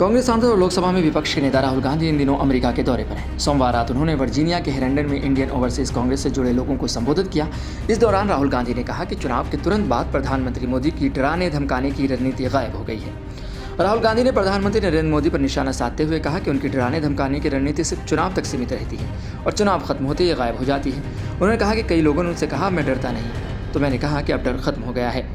कांग्रेस सांसद और लोकसभा में विपक्ष के नेता राहुल गांधी इन दिनों अमेरिका के दौरे पर हैं। सोमवार रात उन्होंने वर्जीनिया के हेरेंडन में इंडियन ओवरसीज कांग्रेस से जुड़े लोगों को संबोधित किया। इस दौरान राहुल गांधी ने कहा कि चुनाव के तुरंत बाद प्रधानमंत्री मोदी की डराने धमकाने की रणनीति गायब हो गई है। राहुल गांधी ने प्रधानमंत्री नरेंद्र मोदी पर निशाना साधते हुए कहा कि उनकी डराने धमकाने की रणनीति सिर्फ चुनाव तक सीमित रहती है और चुनाव खत्म होते ही गायब हो जाती है। उन्होंने कहा कि कई लोगों ने उनसे कहा मैं डरता नहीं, तो मैंने कहा कि अब डर खत्म हो गया है।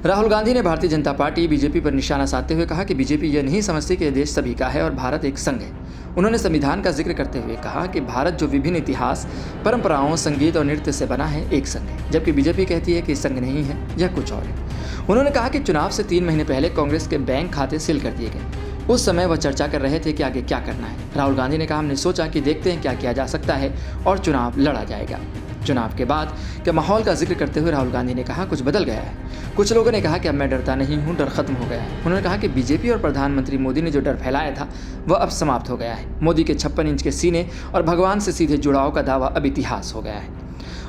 राहुल गांधी ने भारतीय जनता पार्टी बीजेपी पर निशाना साधते हुए कहा कि बीजेपी यह नहीं समझती कि यह देश सभी का है और भारत एक संघ है। उन्होंने संविधान का जिक्र करते हुए कहा कि भारत जो विभिन्न इतिहास, परंपराओं, संगीत और नृत्य से बना है, एक संघ है, जबकि बीजेपी कहती है कि संघ नहीं है, यह कुछ और है। उन्होंने कहा कि चुनाव से 3 महीने पहले कांग्रेस के बैंक खाते सील कर दिए गए। उस समय वह चर्चा कर रहे थे कि आगे क्या करना है। राहुल गांधी ने कहा हमने सोचा कि देखते हैं क्या किया जा सकता है और चुनाव लड़ा जाएगा। चुनाव के बाद के माहौल का जिक्र करते हुए राहुल गांधी ने कहा कुछ बदल गया है। कुछ लोगों ने कहा कि अब मैं डरता नहीं हूं, डर खत्म हो गया है। उन्होंने कहा कि बीजेपी और प्रधानमंत्री मोदी ने जो डर फैलाया था वह अब समाप्त हो गया है। मोदी के 56 इंच के सीने और भगवान से सीधे जुड़ाव का दावा अब इतिहास हो गया है।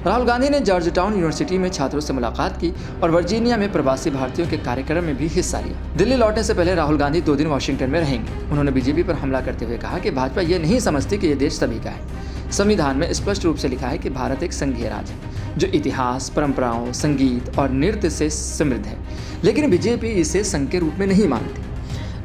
राहुल गांधी ने जॉर्ज टाउन यूनिवर्सिटी में छात्रों से मुलाकात की और वर्जीनिया में प्रवासी भारतीयों के कार्यक्रम में भी हिस्सा लिया। दिल्ली लौटने से पहले राहुल गांधी 2 दिन वाशिंगटन में रहेंगे। उन्होंने बीजेपी पर हमला करते हुए कहा कि भाजपा यह नहीं समझती कि यह देश सभी का है। संविधान में स्पष्ट रूप से लिखा है कि भारत एक संघीय राज्य है जो इतिहास, परंपराओं, संगीत और नृत्य से समृद्ध है, लेकिन बीजेपी इसे संघ के रूप में नहीं मानती।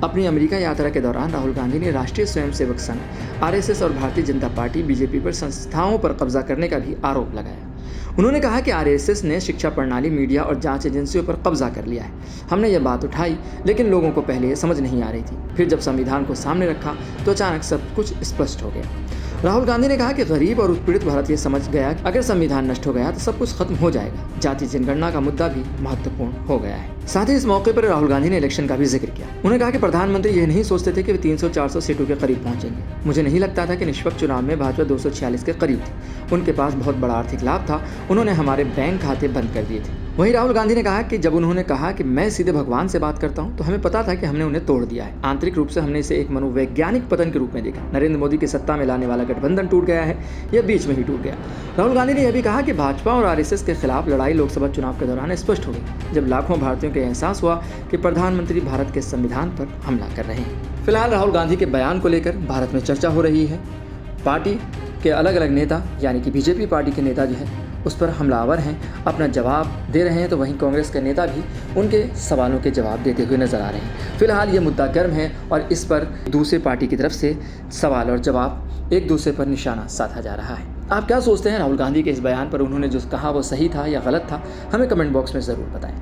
अपनी अमेरिका यात्रा के दौरान राहुल गांधी ने राष्ट्रीय स्वयंसेवक संघ, आरएसएस और भारतीय जनता पार्टी बीजेपी पर संस्थाओं पर कब्जा करने का भी आरोप लगाया। उन्होंने कहा कि आरएसएस ने शिक्षा प्रणाली, मीडिया और जांच एजेंसियों पर कब्जा कर लिया है। हमने यह बात उठाई, लेकिन लोगों को पहले ये समझ नहीं आ रही थी। फिर जब संविधान को सामने रखा तो अचानक सब कुछ स्पष्ट हो गया। राहुल गांधी ने कहा कि गरीब और उत्पीड़ित भारत ये समझ गया कि अगर संविधान नष्ट हो गया तो सब कुछ खत्म हो जाएगा। जाति जनगणना का मुद्दा भी महत्वपूर्ण हो गया है। साथ ही इस मौके पर राहुल गांधी ने इलेक्शन का भी जिक्र किया। उन्होंने कहा कि प्रधानमंत्री ये नहीं सोचते थे कि वे 300-400 सीटों के करीब पहुंचेंगे। मुझे नहीं लगता था कि निष्पक्ष चुनाव में भाजपा 246 के करीब थी। उनके पास बहुत बड़ा आर्थिक लाभ था। उन्होंने हमारे बैंक खाते बंद कर दिए थे। वहीं राहुल गांधी ने कहा कि जब उन्होंने कहा कि मैं सीधे भगवान से बात करता हूं, तो हमें पता था कि हमने उन्हें तोड़ दिया है। आंतरिक रूप से हमने इसे एक मनोवैज्ञानिक पतन के रूप में देखा। नरेंद्र मोदी की सत्ता में लाने वाला गठबंधन टूट गया है, यह बीच में ही टूट गया। राहुल गांधी ने यह भी कहा कि भाजपा और आरएसएस के खिलाफ लड़ाई लोकसभा चुनाव के दौरान स्पष्ट हो गई, जब लाखों भारतीयों को एहसास हुआ कि प्रधानमंत्री भारत के संविधान पर हमला कर रहे हैं। फिलहाल राहुल गांधी के बयान को लेकर भारत में चर्चा हो रही है। पार्टी के अलग अलग नेता, यानी कि बीजेपी पार्टी के नेता जो है उस पर हमलावर हैं, अपना जवाब दे रहे हैं, तो वहीं कांग्रेस के नेता भी उनके सवालों के जवाब देते हुए नजर आ रहे हैं। फिलहाल ये मुद्दा गर्म है और इस पर दूसरी पार्टी की तरफ से सवाल और जवाब एक दूसरे पर निशाना साधा जा रहा है। आप क्या सोचते हैं राहुल गांधी के इस बयान पर? उन्होंने जो कहा वो सही था या गलत था? हमें कमेंट बॉक्स में ज़रूर बताएं।